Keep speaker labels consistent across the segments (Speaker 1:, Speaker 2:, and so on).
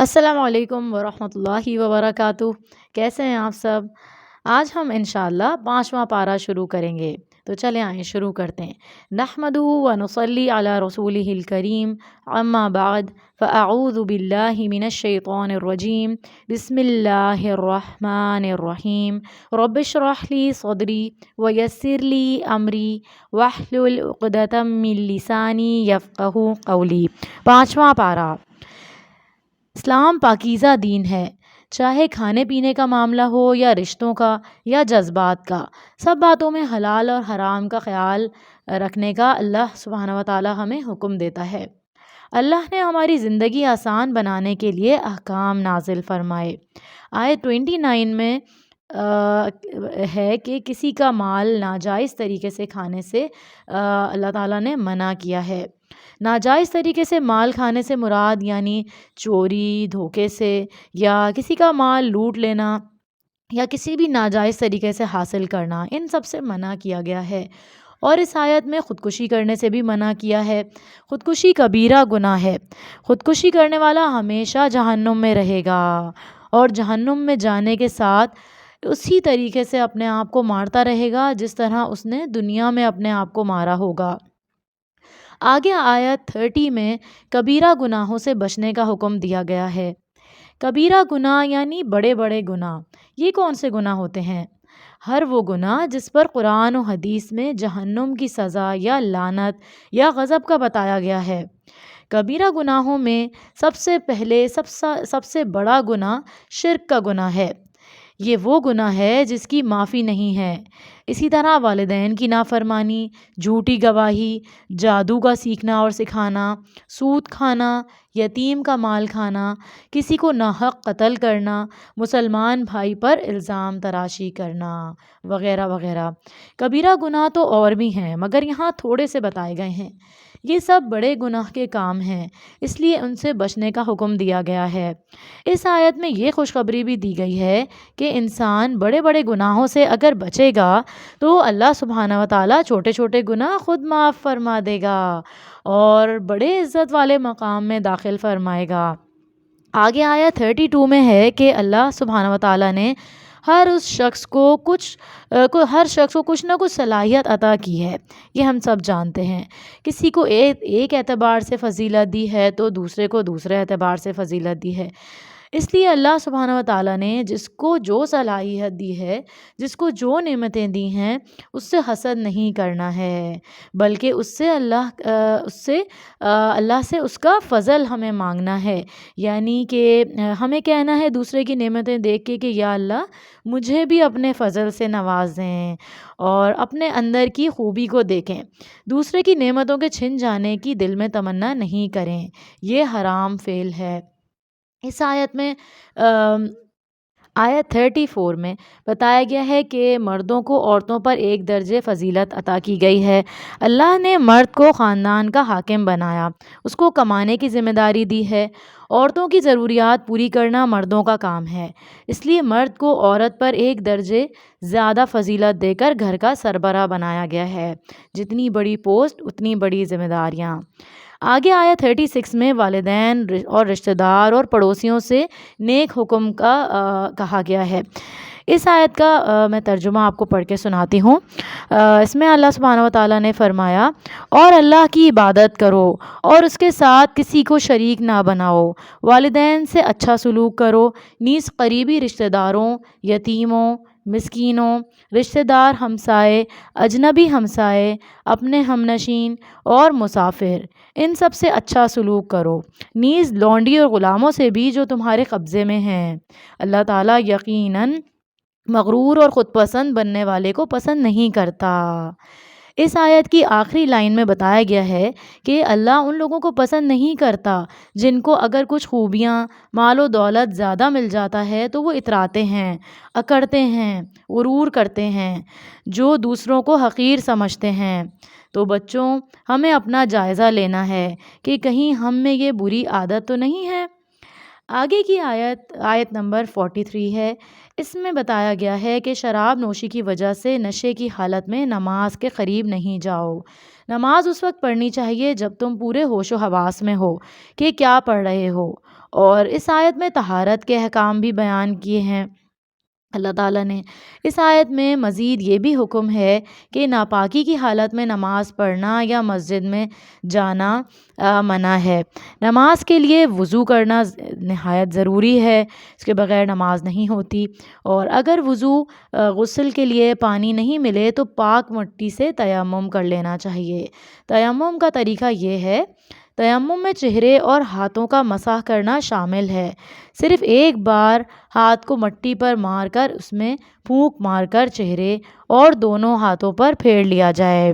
Speaker 1: السلام علیکم ورحمۃ اللہ وبرکاتہ۔ کیسے ہیں آپ سب؟ آج ہم انشاءاللہ 5واں پارہ شروع کریں گے، تو چلیں آئیں شروع کرتے ہیں۔ نحمدہ و نصلی علی رسولہ الکریم، اما بعد فاعوذ باللہ من الشیطان الرجیم، بسم اللہ الرحمن الرحیم۔ رب اشرح لی صدری ویسر لی امری واحلل عقدۃ من لسانی یفقہوا قولی۔ 5واں پارہ۔ اسلام پاکیزہ دین ہے، چاہے کھانے پینے کا معاملہ ہو یا رشتوں کا یا جذبات کا، سب باتوں میں حلال اور حرام کا خیال رکھنے کا اللہ سبحانہ و تعالی ہمیں حکم دیتا ہے۔ اللہ نے ہماری زندگی آسان بنانے کے لیے احکام نازل فرمائے۔ آیت 29 میں ہے کہ کسی کا مال ناجائز طریقے سے کھانے سے اللہ تعالیٰ نے منع کیا ہے۔ ناجائز طریقے سے مال کھانے سے مراد یعنی چوری، دھوکے سے یا کسی کا مال لوٹ لینا یا کسی بھی ناجائز طریقے سے حاصل کرنا، ان سب سے منع کیا گیا ہے۔ اور اس آیت میں خودکشی کرنے سے بھی منع کیا ہے۔ خودکشی کبیرہ گناہ ہے۔ خودکشی کرنے والا ہمیشہ جہنم میں رہے گا اور جہنم میں جانے کے ساتھ اسی طریقے سے اپنے آپ کو مارتا رہے گا جس طرح اس نے دنیا میں اپنے آپ کو مارا ہوگا۔ آگے آیت 30 میں کبیرہ گناہوں سے بچنے کا حکم دیا گیا ہے۔ کبیرہ گناہ یعنی بڑے بڑے گناہ۔ یہ کون سے گناہ ہوتے ہیں؟ ہر وہ گناہ جس پر قرآن و حدیث میں جہنم کی سزا یا لعنت یا غضب کا بتایا گیا ہے۔ کبیرہ گناہوں میں سب سے بڑا گناہ شرک کا گناہ ہے۔ یہ وہ گناہ ہے جس کی معافی نہیں ہے۔ اسی طرح والدین کی نافرمانی، جھوٹی گواہی، جادو کا سیکھنا اور سکھانا، سود کھانا، یتیم کا مال کھانا، کسی کو ناحق قتل کرنا، مسلمان بھائی پر الزام تراشی کرنا وغیرہ وغیرہ۔ کبیرہ گناہ تو اور بھی ہیں مگر یہاں تھوڑے سے بتائے گئے ہیں۔ یہ سب بڑے گناہ کے کام ہیں، اس لیے ان سے بچنے کا حکم دیا گیا ہے۔ اس آیت میں یہ خوشخبری بھی دی گئی ہے کہ انسان بڑے بڑے گناہوں سے اگر بچے گا تو اللہ سبحانہ و تعالیٰ چھوٹے چھوٹے گناہ خود معاف فرما دے گا اور بڑے عزت والے مقام میں داخل فرمائے گا۔ آگے آیت 32 میں ہے کہ اللہ سبحانہ و تعالیٰ نے ہر شخص کو کچھ نہ کچھ صلاحیت عطا کی ہے، یہ ہم سب جانتے ہیں۔ کسی کو ایک اعتبار سے فضیلت دی ہے تو دوسرے کو دوسرے اعتبار سے فضیلت دی ہے۔ اس لیے اللہ سبحانہ و تعالیٰ نے جس کو جو صلاحیت دی ہے، جس کو جو نعمتیں دی ہیں، اس سے حسد نہیں کرنا ہے، بلکہ اللہ سے اس کا فضل ہمیں مانگنا ہے۔ یعنی کہ ہمیں کہنا ہے دوسرے کی نعمتیں دیکھ کے کہ یا اللہ مجھے بھی اپنے فضل سے نواز دیں اور اپنے اندر کی خوبی کو دیکھیں۔ دوسرے کی نعمتوں کے چھن جانے کی دل میں تمنا نہیں کریں، یہ حرام فعل ہے۔ اس آیت میں آیت 34 میں بتایا گیا ہے کہ مردوں کو عورتوں پر ایک درجے فضیلت عطا کی گئی ہے۔ اللہ نے مرد کو خاندان کا حاکم بنایا، اس کو کمانے کی ذمہ داری دی ہے۔ عورتوں کی ضروریات پوری کرنا مردوں کا کام ہے، اس لیے مرد کو عورت پر ایک درجے زیادہ فضیلت دے کر گھر کا سربراہ بنایا گیا ہے۔ جتنی بڑی پوسٹ اتنی بڑی ذمہ داریاں۔ آگے آیت 36 میں والدین اور رشتہ دار اور پڑوسیوں سے نیک حکم کا کہا گیا ہے۔ اس آیت کا میں ترجمہ آپ کو پڑھ کے سناتی ہوں۔ اس میں اللہ سبحانہ و تعالیٰ نے فرمایا، اور اللہ کی عبادت کرو اور اس کے ساتھ کسی کو شریک نہ بناؤ، والدین سے اچھا سلوک کرو، نیز قریبی رشتہ داروں، یتیموں، مسکینوں، رشتہ دار ہمسائے، اجنبی ہمسائے، اپنے ہمنشین اور مسافر، ان سب سے اچھا سلوک کرو، نیز لونڈی اور غلاموں سے بھی جو تمہارے قبضے میں ہیں۔ اللہ تعالیٰ یقیناً مغرور اور خود پسند بننے والے کو پسند نہیں کرتا۔ اس آیت کی آخری لائن میں بتایا گیا ہے کہ اللہ ان لوگوں کو پسند نہیں کرتا جن کو اگر کچھ خوبیاں، مال و دولت زیادہ مل جاتا ہے تو وہ اتراتے ہیں، اکڑتے ہیں، غرور کرتے ہیں، جو دوسروں کو حقیر سمجھتے ہیں۔ تو بچوں، ہمیں اپنا جائزہ لینا ہے کہ کہیں ہم میں یہ بری عادت تو نہیں ہے۔ آگے کی آیت نمبر 43 ہے۔ اس میں بتایا گیا ہے کہ شراب نوشی کی وجہ سے نشے کی حالت میں نماز کے قریب نہیں جاؤ۔ نماز اس وقت پڑھنی چاہیے جب تم پورے ہوش و حواس میں ہو کہ کیا پڑھ رہے ہو اور اس آیت میں طہارت کے احکام بھی بیان کیے ہیں اللہ تعالیٰ نے۔ اس آیت میں مزید یہ بھی حکم ہے کہ ناپاکی کی حالت میں نماز پڑھنا یا مسجد میں جانا منع ہے۔ نماز کے لیے وضو کرنا نہایت ضروری ہے، اس کے بغیر نماز نہیں ہوتی۔ اور اگر غسل کے لیے پانی نہیں ملے تو پاک مٹی سے تیمم کر لینا چاہیے۔ تیمم کا طریقہ یہ ہے، تیمم میں چہرے اور ہاتھوں کا مسح کرنا شامل ہے۔ صرف ایک بار ہاتھ کو مٹی پر مار کر اس میں پھونک مار کر چہرے اور دونوں ہاتھوں پر پھیر لیا جائے۔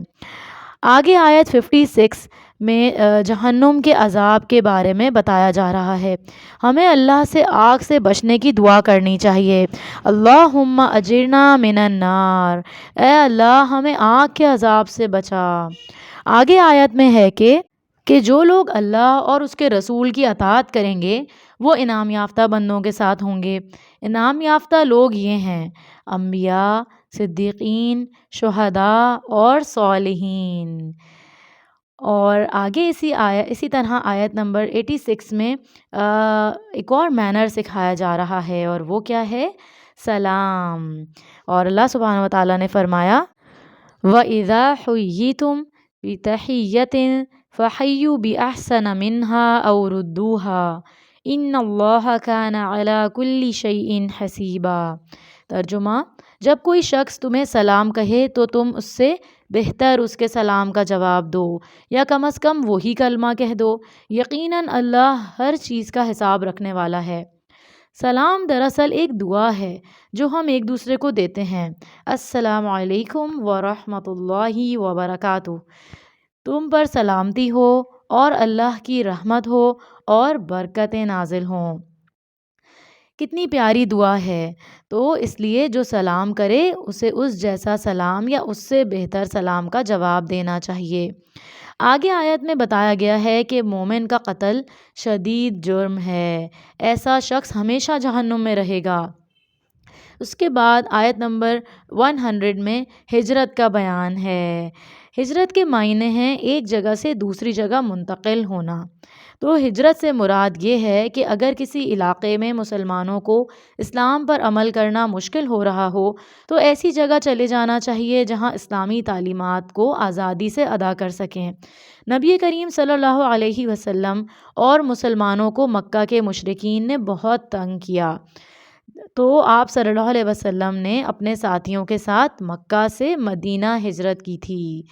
Speaker 1: آگے آیت 56 میں جہنم کے عذاب کے بارے میں بتایا جا رہا ہے۔ ہمیں اللہ سے آگ سے بچنے کی دعا کرنی چاہیے۔ اللہم اجرنا من النار، اے اللہ ہمیں آگ کے عذاب سے بچا۔ آگے آیت میں ہے کہ جو لوگ اللہ اور اس کے رسول کی اطاعت کریں گے وہ انعام یافتہ بندوں کے ساتھ ہوں گے۔ انعام یافتہ لوگ یہ ہیں: انبیاء، صدیقین، شہداء اور صالحین۔ اور آگے اسی طرح آیت نمبر 86 میں ایک اور مینر سکھایا جا رہا ہے، اور وہ کیا ہے؟ سلام۔ اور اللہ سبحانہ وتعالیٰ نے فرمایا وَإِذَا حُيِّيتُم بِتَحِيَّةٍ فَحَيُّوا بِأَحْسَنَ مِنْهَا أَوْ رُدُّوهَا إِنَّ اللَّهَ كَانَ عَلَى كُلِّ شَيْءٍ حَسِيبًا۔ ترجمہ: جب کوئی شخص تمہیں سلام کہے تو تم اس سے بہتر اس کے سلام کا جواب دو، یا کم از کم وہی کلمہ کہہ دو، یقیناً اللہ ہر چیز کا حساب رکھنے والا ہے۔ سلام دراصل ایک دعا ہے جو ہم ایک دوسرے کو دیتے ہیں۔ السلام علیکم ورحمۃ اللہ وبرکاتہ۔ تم پر سلامتی ہو اور اللہ کی رحمت ہو اور برکتیں نازل ہوں۔ کتنی پیاری دعا ہے۔ تو اس لیے جو سلام کرے اسے اس جیسا سلام یا اس سے بہتر سلام کا جواب دینا چاہیے۔ آگے آیت میں بتایا گیا ہے کہ مومن کا قتل شدید جرم ہے، ایسا شخص ہمیشہ جہنم میں رہے گا۔ اس کے بعد آیت نمبر 100 میں ہجرت کا بیان ہے۔ ہجرت کے معنی ہیں ایک جگہ سے دوسری جگہ منتقل ہونا۔ تو ہجرت سے مراد یہ ہے کہ اگر کسی علاقے میں مسلمانوں کو اسلام پر عمل کرنا مشکل ہو رہا ہو تو ایسی جگہ چلے جانا چاہیے جہاں اسلامی تعلیمات کو آزادی سے ادا کر سکیں۔ نبی کریم صلی اللہ علیہ وسلم اور مسلمانوں کو مکہ کے مشرکین نے بہت تنگ کیا، تو آپ صلی اللہ علیہ وسلم نے اپنے ساتھیوں کے ساتھ مکہ سے مدینہ ہجرت کی تھی۔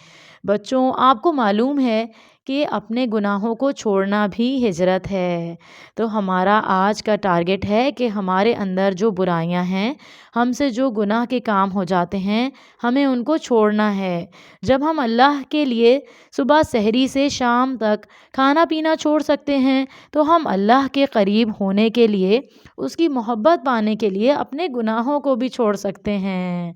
Speaker 1: بچوں، آپ کو معلوم ہے کہ اپنے گناہوں کو چھوڑنا بھی ہجرت ہے۔ تو ہمارا آج کا ٹارگٹ ہے کہ ہمارے اندر جو برائیاں ہیں، ہم سے جو گناہ کے کام ہو جاتے ہیں، ہمیں ان کو چھوڑنا ہے۔ جب ہم اللہ کے لیے صبح سحری سے شام تک کھانا پینا چھوڑ سکتے ہیں تو ہم اللہ کے قریب ہونے کے لیے، اس کی محبت پانے کے لیے اپنے گناہوں کو بھی چھوڑ سکتے ہیں۔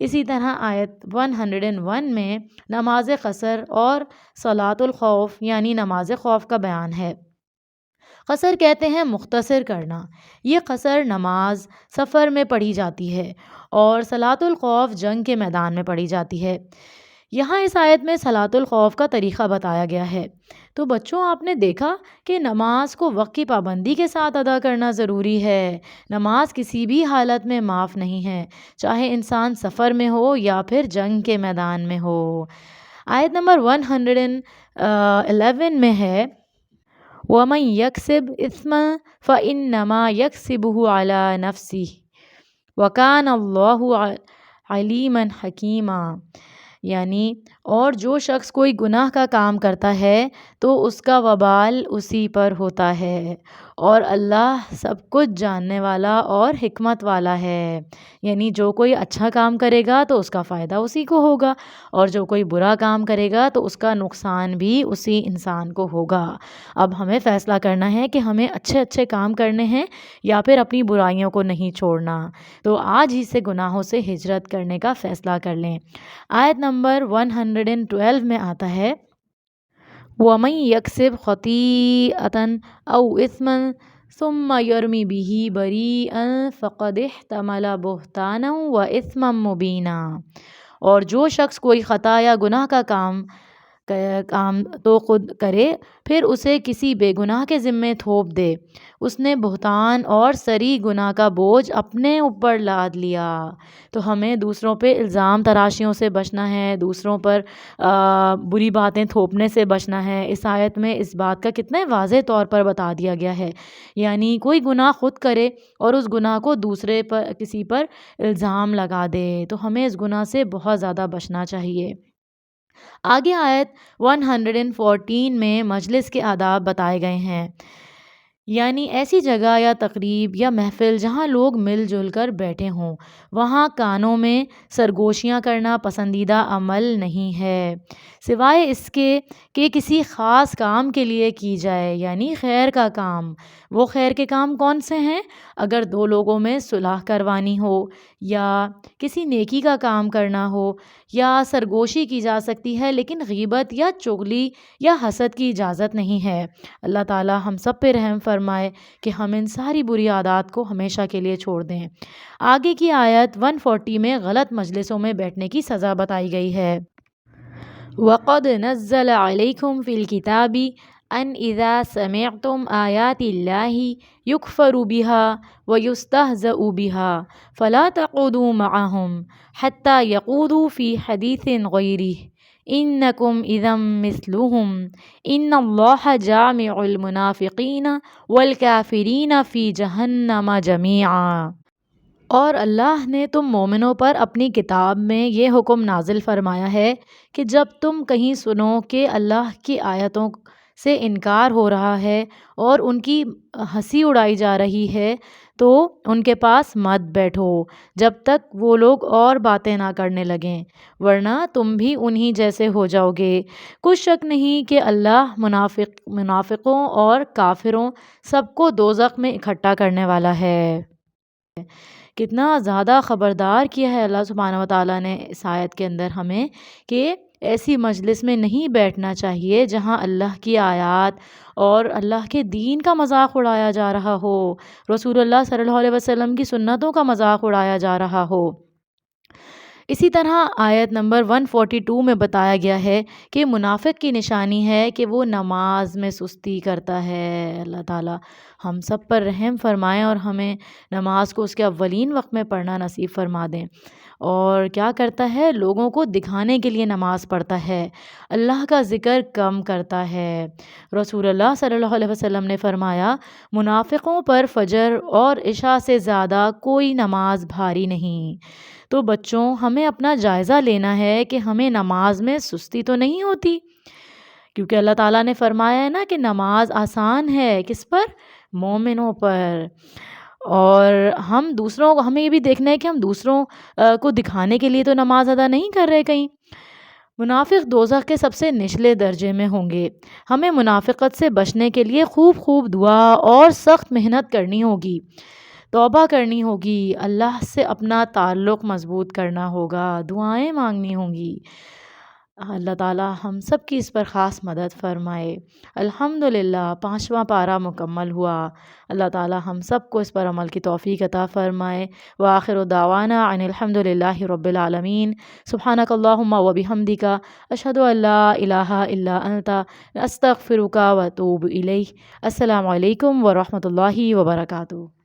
Speaker 1: اسی طرح آیت 101 میں نماز قصر اور صلاۃ الخوف یعنی نماز خوف کا بیان ہے۔ قصر کہتے ہیں مختصر کرنا۔ یہ قصر نماز سفر میں پڑھی جاتی ہے اور صلاۃ الخوف جنگ کے میدان میں پڑھی جاتی ہے۔ یہاں اس آیت میں صلاۃ الخوف کا طریقہ بتایا گیا ہے۔ تو بچوں، آپ نے دیکھا کہ نماز کو وقت کی پابندی کے ساتھ ادا کرنا ضروری ہے۔ نماز کسی بھی حالت میں معاف نہیں ہے، چاہے انسان سفر میں ہو یا پھر جنگ کے میدان میں ہو۔ آیت نمبر 111 میں ہے وَمَن يَكْسِبْ إِثْمًا فَإِنَّمَا يَكْسِبُهُ عَلَى نَفْسِهِ وَكَانَ اللَّهُ عَلِيمًا حَكِيمًا۔ یعنی اور جو شخص کوئی گناہ کا کام کرتا ہے تو اس کا وبال اسی پر ہوتا ہے، اور اللہ سب کچھ جاننے والا اور حکمت والا ہے۔ یعنی جو کوئی اچھا کام کرے گا تو اس کا فائدہ اسی کو ہوگا، اور جو کوئی برا کام کرے گا تو اس کا نقصان بھی اسی انسان کو ہوگا۔ اب ہمیں فیصلہ کرنا ہے کہ ہمیں اچھے اچھے کام کرنے ہیں یا پھر اپنی برائیوں کو نہیں چھوڑنا۔ تو آج ہی سے گناہوں سے ہجرت کرنے کا فیصلہ کر لیں۔ آیت نمبر 112 میں آتا ہے وَمَن يَكْسِبْ خَطِيئَةً أَوْ إِثْمًا ثُمَّ يَرْمِ بِهِ بَرِيئًا فَقَدِ احْتَمَلَ بُهْتَانًا وَإِثْمًا مُبِينًا۔ اور جو شخص کوئی خطا یا گناہ کا کام کام تو خود کرے، پھر اسے کسی بے گناہ کے ذمے تھوپ دے، اس نے بہتان اور سری گناہ کا بوجھ اپنے اوپر لاد لیا۔ تو ہمیں دوسروں پہ الزام تراشیوں سے بچنا ہے، دوسروں پر بری باتیں تھوپنے سے بچنا ہے۔ اس آیت میں اس بات کا کتنے واضح طور پر بتا دیا گیا ہے، یعنی کوئی گناہ خود کرے اور اس گناہ کو دوسرے پر کسی پر الزام لگا دے، تو ہمیں اس گناہ سے بہت زیادہ بچنا چاہیے۔ آگے آیت 114 میں مجلس کے آداب بتائے گئے ہیں، یعنی ایسی جگہ یا تقریب یا محفل جہاں لوگ مل جل کر بیٹھے ہوں، وہاں کانوں میں سرگوشیاں کرنا پسندیدہ عمل نہیں ہے، سوائے اس کے کہ کسی خاص کام کے لیے کی جائے، یعنی خیر کا کام۔ وہ خیر کے کام کون سے ہیں؟ اگر دو لوگوں میں صلح کروانی ہو، یا کسی نیکی کا کام کرنا ہو، یا سرگوشی کی جا سکتی ہے، لیکن غیبت یا چغلی یا حسد کی اجازت نہیں ہے۔ اللہ تعالی ہم سب پہ رحم فرمائے کہ ہم ان ساری بری عادات کو ہمیشہ کے لیے چھوڑ دیں۔ آگے کی آیت 140 میں غلط مجلسوں میں بیٹھنے کی سزا بتائی گئی ہے۔ وَقَدْ نَزَّلَ عَلَيْكُمْ فِي الْكِتَابِ أَنْ إِذَا سَمِعْتُمْ آيَاتِ اللَّهِ يُكْفَرُ بِهَا وَيُسْتَهْزَأُ بِهَا فَلَا تَقْعُدُوا مَعَهُمْ حَتَّى يَخُوضُوا فِي حَدِيثٍ غَيْرِهِ إِنَّكُمْ إِذًا مِثْلُهُمْ إِنَّ اللَّهَ جَامِعُ الْمُنَافِقِينَ وَالْكَافِرِينَ فِي جَهَنَّمَ جَمِيعًا۔ اور اللہ نے تم مومنوں پر اپنی کتاب میں یہ حکم نازل فرمایا ہے کہ جب تم کہیں سنو کہ اللہ کی آیتوں سے انکار ہو رہا ہے اور ان کی ہنسی اڑائی جا رہی ہے، تو ان کے پاس مت بیٹھو جب تک وہ لوگ اور باتیں نہ کرنے لگیں، ورنہ تم بھی انہی جیسے ہو جاؤ گے۔ کچھ شک نہیں کہ اللہ منافقوں اور کافروں سب کو دوزخ میں اکٹھا کرنے والا ہے۔ کتنا زیادہ خبردار کیا ہے اللہ سبحانہ وتعالیٰ نے اس آیت کے اندر ہمیں کہ ایسی مجلس میں نہیں بیٹھنا چاہیے جہاں اللہ کی آیات اور اللہ کے دین کا مذاق اڑایا جا رہا ہو، رسول اللہ صلی اللہ علیہ وسلم کی سنتوں کا مذاق اڑایا جا رہا ہو۔ اسی طرح آیت نمبر 142 میں بتایا گیا ہے کہ منافق کی نشانی ہے کہ وہ نماز میں سستی کرتا ہے۔ اللہ تعالی ہم سب پر رحم فرمائیں اور ہمیں نماز کو اس کے اولین وقت میں پڑھنا نصیب فرما دیں۔ اور کیا کرتا ہے؟ لوگوں کو دکھانے کے لیے نماز پڑھتا ہے، اللہ کا ذکر کم کرتا ہے۔ رسول اللہ صلی اللہ علیہ وسلم نے فرمایا، منافقوں پر فجر اور عشاء سے زیادہ کوئی نماز بھاری نہیں۔ تو بچوں، ہمیں اپنا جائزہ لینا ہے کہ ہمیں نماز میں سستی تو نہیں ہوتی، کیونکہ اللہ تعالیٰ نے فرمایا ہے نا کہ نماز آسان ہے، کس پر؟ مومنوں پر۔ اور ہمیں یہ بھی دیکھنا ہے کہ ہم دوسروں کو دکھانے کے لیے تو نماز ادا نہیں کر رہے کہیں۔ منافق دوزخ کے سب سے نچلے درجے میں ہوں گے۔ ہمیں منافقت سے بچنے کے لیے خوب دعا اور سخت محنت کرنی ہوگی، توبہ کرنی ہوگی، اللہ سے اپنا تعلق مضبوط کرنا ہوگا، دعائیں مانگنی ہوں گی۔ اللہ تعالیٰ ہم سب کی اس پر خاص مدد فرمائے۔ الحمدللہ 5واں پارہ مکمل ہوا۔ اللہ تعالیٰ ہم سب کو اس پر عمل کی توفیق عطا فرمائے۔ وآخر دعوانا ان الحمدللہ رب العالمین۔ سبحانک اللہم و بحمدک، اشہد ان لا الہ الا انت، استغفرک و اتوب الیک۔ السلام علیکم ورحمۃ اللہ وبرکاتہ۔